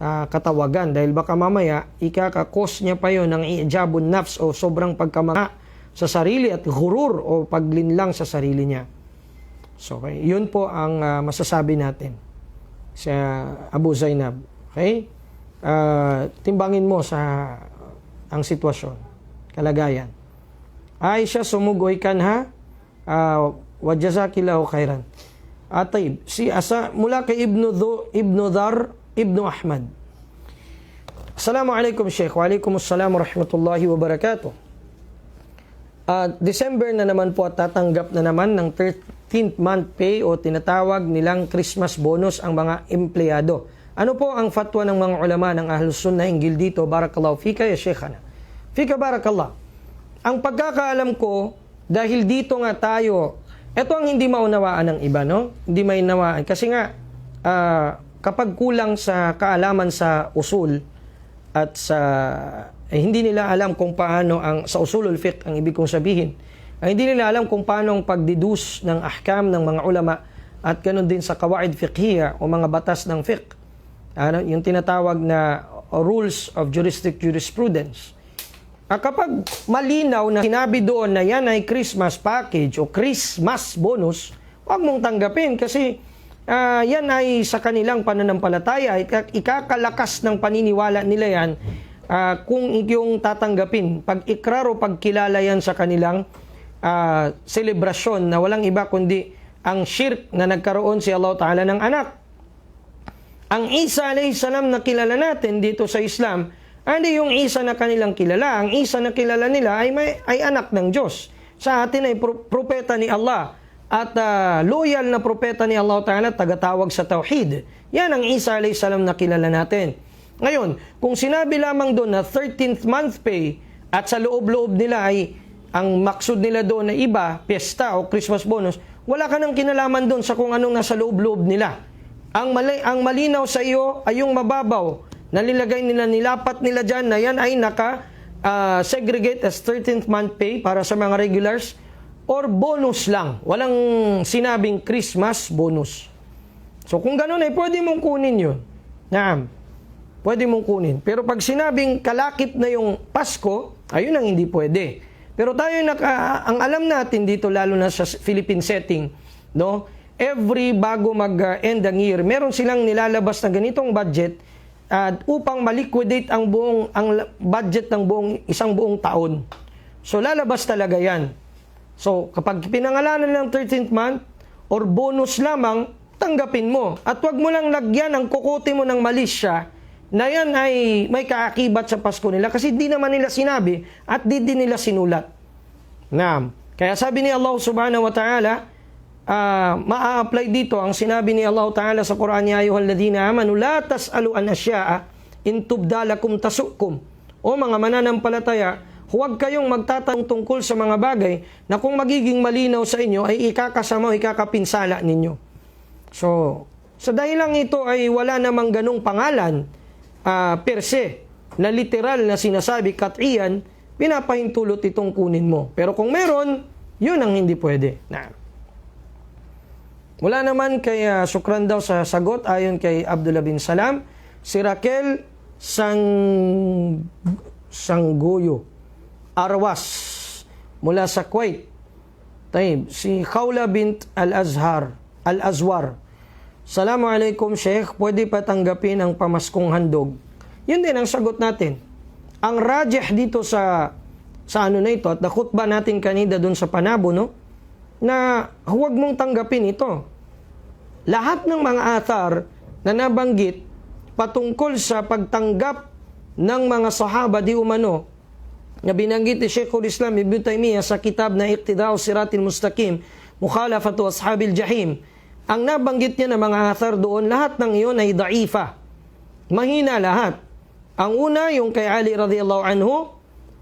[SPEAKER 1] katawagan, dahil baka mamaya ikakakos niya pa yon ng ijabun nafs o sobrang pagkamanga sa sarili at hurur o paglinlang sa sarili niya. So, okay, yun po ang masasabi natin sa Abu Zainab. Okay? Timbangin mo sa ang sitwasyon, kalagayan. Aisha sumugoy kanha, wa jazakillahu khairan. Atayib, mula kay Ibnu Dhar, Ibnu Ahmad. Assalamualaikum Sheikh. Waalaikumsalam warahmatullahi wabarakatuh. December na naman po at tatanggap na naman ng 13th month pay o tinatawag nilang Christmas bonus ang mga empleyado. Ano po ang fatwa ng mga ulama ng Ahlus Sunnah hinggil dito? Barakallahu fika ya Sheikhana. Fika barakallah. Ang pagkakaalam ko, dahil dito nga tayo, ito ang hindi maunawaan ng iba, no? Hindi mainawaan. Kasi nga, kapag kulang sa kaalaman sa usul at sa hindi nila alam kung paano sa usulul fiqh ang ibig kong sabihin. Hindi nila alam kung paano ang pagdeduce ng ahkam ng mga ulama at ganoon din sa qawaid fiqhiyya o mga batas ng fiqh. Yung tinatawag na rules of jurisprudence. Kapag malinaw na sinabi doon na yan ay Christmas package o Christmas bonus, huwag mong tanggapin kasi yan ay sa kanilang pananampalataya, ikakalakas ng paniniwala nila yan kung iyong tatanggapin. Pag ikrar o pagkilala yan sa kanilang selebrasyon na walang iba kundi ang shirk na nagkaroon si Allah Ta'ala ng anak. Ang Isa alayhi salam na kilala natin dito sa Islam, hindi yung Isa na kanilang kilala. Ang Isa na kilala nila ay anak ng Diyos. Sa atin ay propeta ni Allah at loyal na propeta ni Allah Ta'ala, tagatawag sa tauhid. Yan ang Isa alayhi salam na kilala natin. Ngayon, kung sinabi lamang doon na 13th month pay at sa loob-loob nila ay ang maksud nila doon na iba, piyesta o Christmas bonus, wala ka nang kinalaman doon sa kung anong nasa loob-loob nila. Ang malinaw sa iyo ay yung mababaw na nilapat nila dyan na yan ay segregate as 13th month pay para sa mga regulars or bonus lang. Walang sinabing Christmas bonus. So kung ganun ay pwede mong kunin yun. Naam. Pwede mong kunin. Pero pag sinabing kalakip na yung Pasko, ayun ang hindi pwede. Pero tayo, ang alam natin dito, lalo na sa Philippine setting, no? Every bago mag-end ang year, meron silang nilalabas na ganitong budget upang maliquidate ang budget ng isang buong taon. So lalabas talaga yan. So kapag pinangalanan ng 13th month or bonus lamang, tanggapin mo. At wag mo lang lagyan ang kukote mo ng malisya na yan ay may kaakibat sa Pasko nila kasi di naman nila sinabi at di nila sinulat. Naam. Kaya sabi ni Allah subhanahu wa ta'ala, ma-apply dito ang sinabi ni Allah ta'ala sa Quran, ya ayyuhalladhina amanu la tas'alu an asya'a in tubda lakum tasukum. O mga mananampalataya, huwag kayong magtatanong tungkol sa mga bagay na kung magiging malinaw sa inyo ay ikakasama o ikakapinsala ninyo. So, sa dahilang ito ay wala namang ganong pangalan per se, na literal na sinasabi, kat'iyan, pinapahintulot itong kunin mo. Pero kung meron, yun ang hindi pwede. Mula naman kay Sukran daw sa sagot, ayon kay Abdullah bin Salam, si Raquel Sanggoyo Arwas, mula sa Kuwait. Si Khawla bint Al-Azwar, Assalamualaikum Sheikh, pwede pa tanggapin ang pamaskong handog? Yun din ang sagot natin. Ang rajih dito sa ano na ito, at nakhutba natin kanina doon sa Panabo, no? Na huwag mong tanggapin ito. Lahat ng mga athar na nabanggit patungkol sa pagtanggap ng mga sahaba di umano, na binanggit ni Sheikhul Islam Ibn Taymiyyah sa kitab na Iqtida'us Siratil Mustaqim, Mukhalafatu Ashabil Jahim, ang nabanggit niya na mga athar doon, lahat ng iyon ay da'ifa. Mahina lahat. Ang una, yung kay Ali radhiyallahu anhu,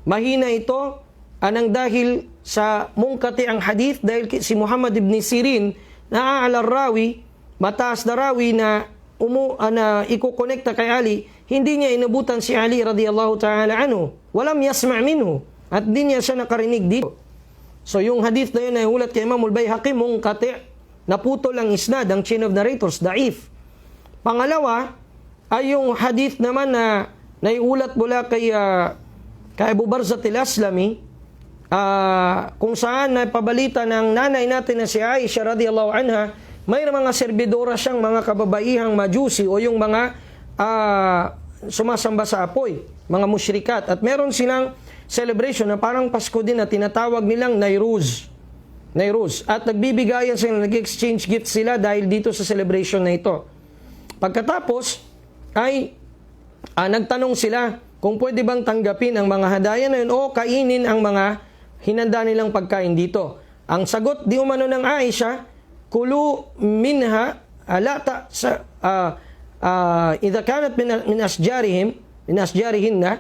[SPEAKER 1] mahina ito, anang dahil sa mungkati ang hadith, dahil si Muhammad ibn Sirin, naaalar rawi, mataas na rawi na ikukonekta kay Ali, hindi niya inabutan si Ali radhiyallahu ta'ala anhu. Walam yasma' minhu. At di niya siya nakarinig dito. So yung hadith na yun ay hulat kay Imam al-Bayhaqi, mungkati, naputol ang isnad, ang chain of narrators, da'if. Pangalawa, ay yung hadith naman na naiulat mula kay Abu Barzat al-Aslami, kung saan napabalita ng nanay natin na si Aisha radhiyallahu anha, may mga serbidora siyang mga kababaihang majusi o yung mga sumasamba sa apoy, mga musyrikat. At meron silang celebration na parang Pasko din na tinatawag nilang Nairuz. At nagbibigayan sila, nag-exchange gifts sila dahil dito sa celebration na ito. Pagkatapos ay nagtanong sila kung pwede bang tanggapin ang mga hadaya na yun o kainin ang mga hinanda nilang pagkain dito. Ang sagot di umano ng Aisha, kulu minha alata sa idha kanat min asjarihinna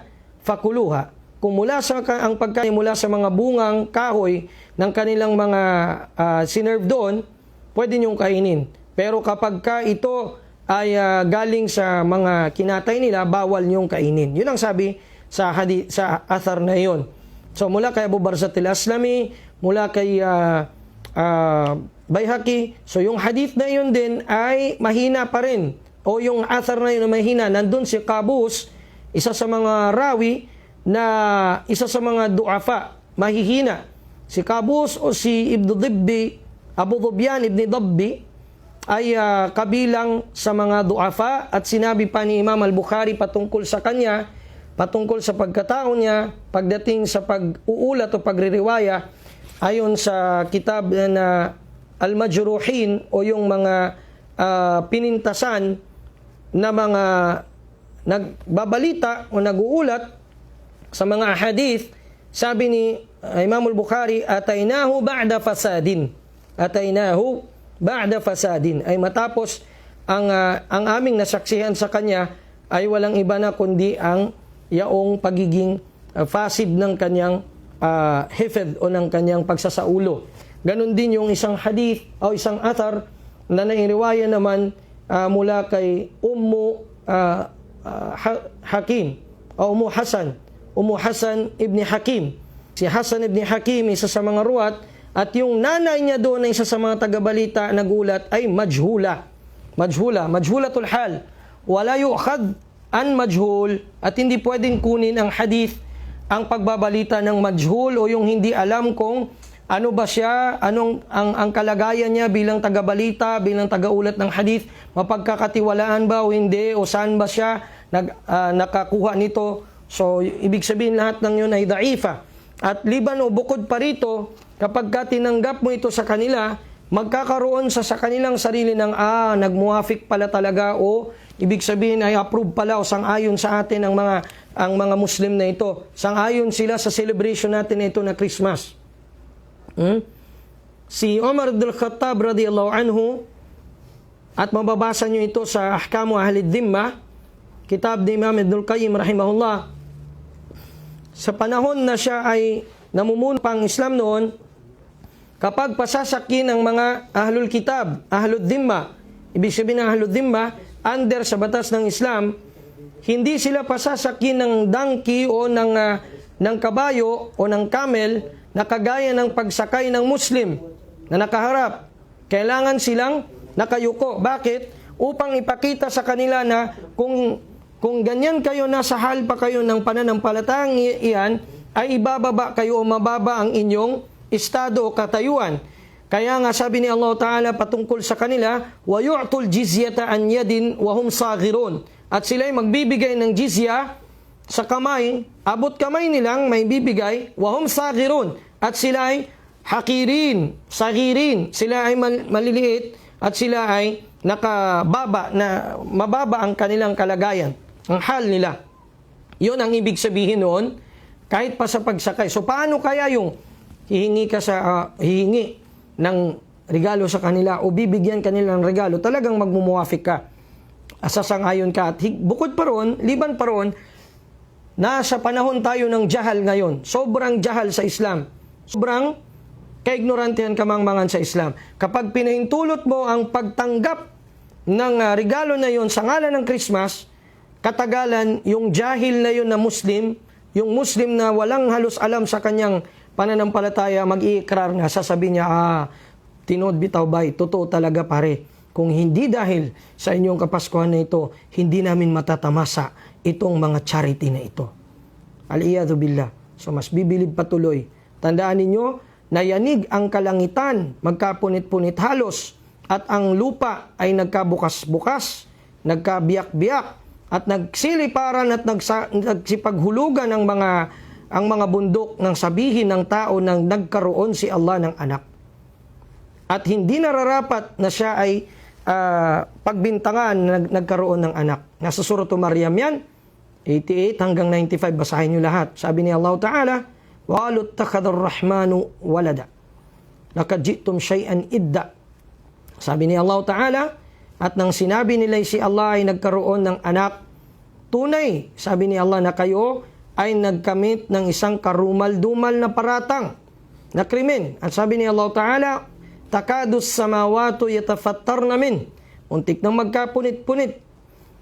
[SPEAKER 1] fakuluha. Kung mula sa ang pagkain mula sa mga bungang kahoy ng kanilang mga sinerve doon, pwede niyong kainin. Pero kapag ka ito ay galing sa mga kinatay nila, bawal niyong kainin. Yun ang sabi sa athar na yun. So mula kay Abu Barzat al-Aslami, mula kay Baihaqi, so yung hadith na yun din ay mahina pa rin. O yung athar na yun na mahina, nandun si Qabus, isa sa mga rawi, na isa sa mga du'afa, mahihina. Si Qabus o si Ibn Dibbi, Abu Dhubyan Ibn Dabbi, ay kabilang sa mga du'afa, at sinabi pa ni Imam al-Bukhari patungkol sa kanya, patungkol sa pagkatao niya, pagdating sa pag-uulat o pagririwaya, ayon sa kitab na Al-Majruhin o yung mga pinintasan na mga nagbabalita o nag-uulat sa mga hadith, sabi ni Imam al-Bukhari, atainahu ba'da fasadin. Atainahu ba'da fasadin. Ay matapos ang aming nasaksihan sa kanya ay walang iba na kundi ang yaong pagiging fasid ng kanyang hifd o ng kanyang pagsasaulo. Ganon din yung isang hadith o isang athar na nairiwaya naman mula kay Hakim o Ummu Hasan ibn Hakim. Si Hasan ibn Hakim, isa sa mga ruwat, at yung nanay niya doon na isa sa mga tagabalita nagulat ay majhula. Majhulatul hal. Wala yu'khad an majhul, at hindi pwedeng kunin ang hadith, ang pagbabalita ng majhul o yung hindi alam kung ano ba siya, anong ang kalagayan niya bilang tagabalita, bilang tagaulat ng hadith, mapagkakatiwalaan ba o hindi, o saan ba siya nakakuha nito. So, ibig sabihin lahat ng yun ay da'ifa. At liban o bukod pa rito, kapag ka tinanggap mo ito sa kanila, magkakaroon sa kanilang sarili ng, nagmuafik pala talaga, o ibig sabihin ay approve pala o sang-ayon sa atin ang mga Muslim na ito. Sang-ayon sila sa celebration natin na ito na Christmas. Si Umar ibn al-Khattab radiyallahu anhu, at mababasa nyo ito sa Ahkamu Ahlid Dhimma, kitab ni Imam Ibn al-Qayyim rahimahullah. Sa panahon na siya ay namumuno pang Islam noon, kapag pasasaki ng mga Ahlul Kitab, Ahlul Dhimma, ibig sabihin ng Ahlul Dhimma, under sa batas ng Islam, hindi sila pasasaki ng donkey o ng kabayo o ng camel na kagaya ng pagsakay ng Muslim na nakaharap. Kailangan silang nakayuko. Bakit? Upang ipakita sa kanila na kung ganyan kayo, nasa hal pa kayo ng pananampalatayang iyan, ay ibababa kayo o mababa ang inyong estado o katayuan. Kaya nga sabi ni Allah Ta'ala patungkol sa kanila, وَيُعْتُوا الْجِزْيَةَ عَنْ يَدٍ وَهُمْ صَاغِرُونَ. At sila'y magbibigay ng jizya sa kamay, abot kamay nilang may bibigay, وَهُمْ صَاغِرُونَ. At sila'y hakirin, sagirin, sila ay maliliit, at sila ay nakababa, na mababa ang kanilang kalagayan, ang hal nila. Yun ang ibig sabihin noon, kahit pa sa pagsakay. So paano kaya yung hihingi ng regalo sa kanila o bibigyan kanila ng regalo, talagang magmumuafik ka, asasang-ayon ka. At bukod pa ron, liban pa ron, nasa panahon tayo ng jahal ngayon. Sobrang jahal sa Islam. Sobrang kaignorantehan kamangmangan sa Islam. Kapag pinahintulot mo ang pagtanggap ng regalo na yon sa ngalan ng Christmas, katagalan, yung jahil na yun na Muslim, yung Muslim na walang halos alam sa kanyang pananampalataya, mag-iikrar nga, sasabihin niya, tinood bitaw bay, totoo talaga pare. Kung hindi dahil sa inyong Kapaskuhan na ito, hindi namin matatamasa itong mga charity na ito. Al-iyadhu billah. So mas bibilib patuloy. Tandaan ninyo, na yanig ang kalangitan, magkapunit-punit halos, at ang lupa ay nagkabukas-bukas, nagkabiyak-biyak, at nagsiliparan at nagsipaghulugan ang mga bundok ng sabihin ng tao nang nagkaroon si Allah ng anak. At hindi nararapat na siya ay pagbintangan na nagkaroon ng anak. Nasa Surah Maryam yan, 88 hanggang 95, basahin nyo lahat. Sabi ni Allah Ta'ala, Walu ittakhadha ar-rahmanu walada. Laqad ji'tum shay'an idda. Sabi ni Allah Ta'ala, at nang sinabi nila si Allah ay nagkaroon ng anak, tunay, sabi ni Allah, na kayo ay nagkamit ng isang karumal-dumal na paratang na krimen. At sabi ni Allah Ta'ala, takadus samawatu yatafattarna min. Untik nang magkapunit-punit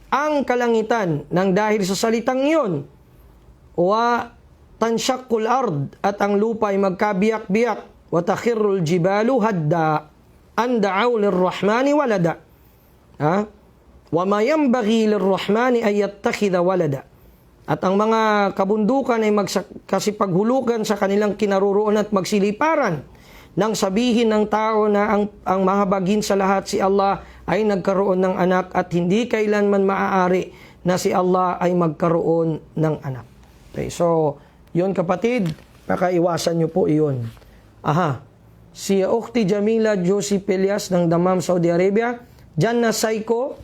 [SPEAKER 1] ang kalangitan nang dahil sa salitang iyon. Wa tanshaqqul ard, at ang lupa ay magkabiyak-biyak. Wa takhirrul jibalu hadda an da'aw lirrahmani walada. Wa ma yanbaghi lirrahmani ay yattakhidha walada. At ang mga kabundukan ay magkasipaghulugan sa kanilang kinaroroonan at magsiliparan nang sabihin ng tao na ang mahabagin sa lahat si Allah ay nagkaroon ng anak, at hindi kailanman maaari na si Allah ay magkaroon ng anak. Okay, so yun kapatid, pakaiwasan nyo po iyon. Si Ukhti Jamila Josie Pelias ng Dammam, Saudi Arabia, dyan na Saiko,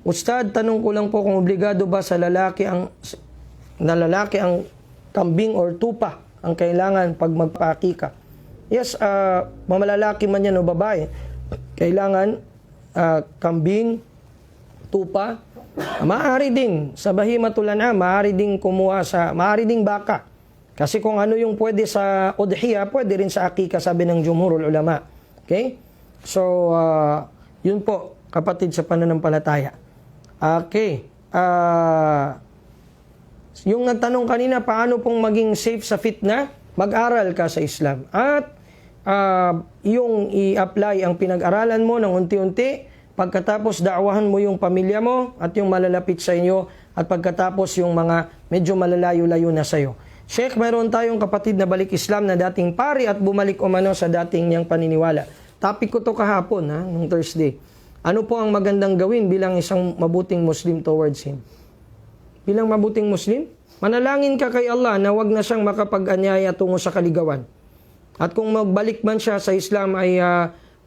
[SPEAKER 1] Ustad, tanong ko lang po kung obligado ba sa lalaki ang kambing or tupa ang kailangan pag magpakika. Yes, mamalalaki man yan o babae, kailangan kambing, tupa, maaari din sa bahimatul an'am, maaari din kumuha maaari ding baka. Kasi kung ano yung pwede sa udhiya, pwede rin sa akika, sabi ng jumhurul ulama. Okay? So, yun po, kapatid sa pananampalataya. Okay. Yung nagtanong kanina, paano pong maging safe sa fitna? Mag-aral ka sa Islam. At yung i-apply ang pinag-aralan mo ng unti-unti, pagkatapos da'wahan mo yung pamilya mo at yung malalapit sa inyo, at pagkatapos yung mga medyo malalayo-layo na sa iyo. Sheikh, mayroon tayong kapatid na balik Islam na dating pari at bumalik umano sa dating niyang paniniwala. Topic ko to kahapon, nung Thursday. Ano po ang magandang gawin bilang isang mabuting Muslim towards him? Bilang mabuting Muslim, manalangin ka kay Allah na wag na siyang makapag-anyaya tungo sa kaligawan. At kung magbalik man siya sa Islam ay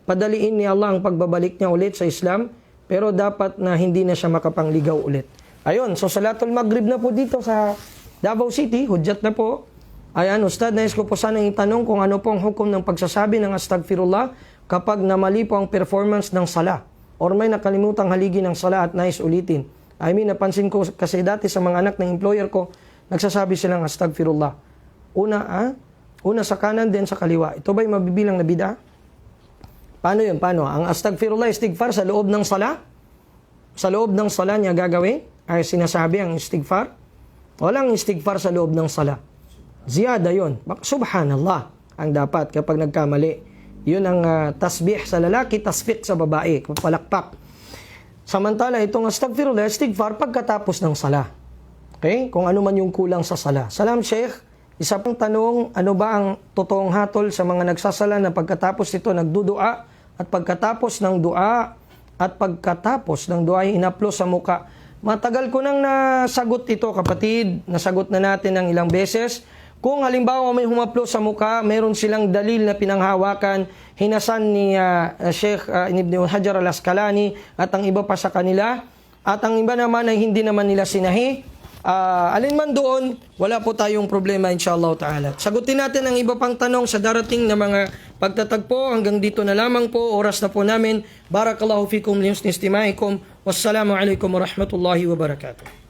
[SPEAKER 1] padaliin ni Allah ang pagbabalik niya ulit sa Islam, pero dapat na hindi na siya makapangligaw ulit. Ayun, so Salatul Maghrib na po dito sa Davao City, hudyat na po. Ayan, Ustad, nais ko po sana itanong kung ano po ang hukom ng pagsasabi ng astagfirullah kapag namali po ang performance ng sala or may nakalimutang haligi ng sala at nais ulitin. Napansin ko kasi dati sa mga anak ng employer ko, nagsasabi silang astagfirullah. Una sa kanan, then sa kaliwa. Ito ba'y mabibilang na bid'a? Paano yun? Paano? Ang astagfirullah, istighfar sa loob ng sala? Sa loob ng sala niya gagawin? Ay sinasabi ang istighfar? Walang istighfar sa loob ng sala. Ziyada yun. Subhanallah ang dapat kapag nagkamali. Yun ang tasbih sa lalaki, tasfiq sa babae, palakpak. Samantala, itong astagfirullah, istighfar pagkatapos ng sala. Okay? Kung ano man yung kulang sa sala. Salam, Sheikh. Isa pang tanong, ano ba ang totoong hatol sa mga nagsasala na pagkatapos ito nagdudua at pagkatapos ng dua ay inaplo sa muka? Matagal ko nang nasagot ito, kapatid. Nasagot na natin ng ilang beses. Kung halimbawa may humaplo sa muka, meron silang dalil na pinanghawakan, hinasan ni Sheikh Ibn Hajar al-Asqalani at ang iba pa sa kanila. At ang iba naman ay hindi naman nila sinahi. Alin man doon, wala po tayong problema inshallah ta'ala. Sagutin natin ang iba pang tanong sa darating na mga pagtatagpo. Hanggang dito na lamang po, oras na po namin. Barakallahu fikum liyusni istimaikum. Wassalamu alaikum warahmatullahi wabarakatuh.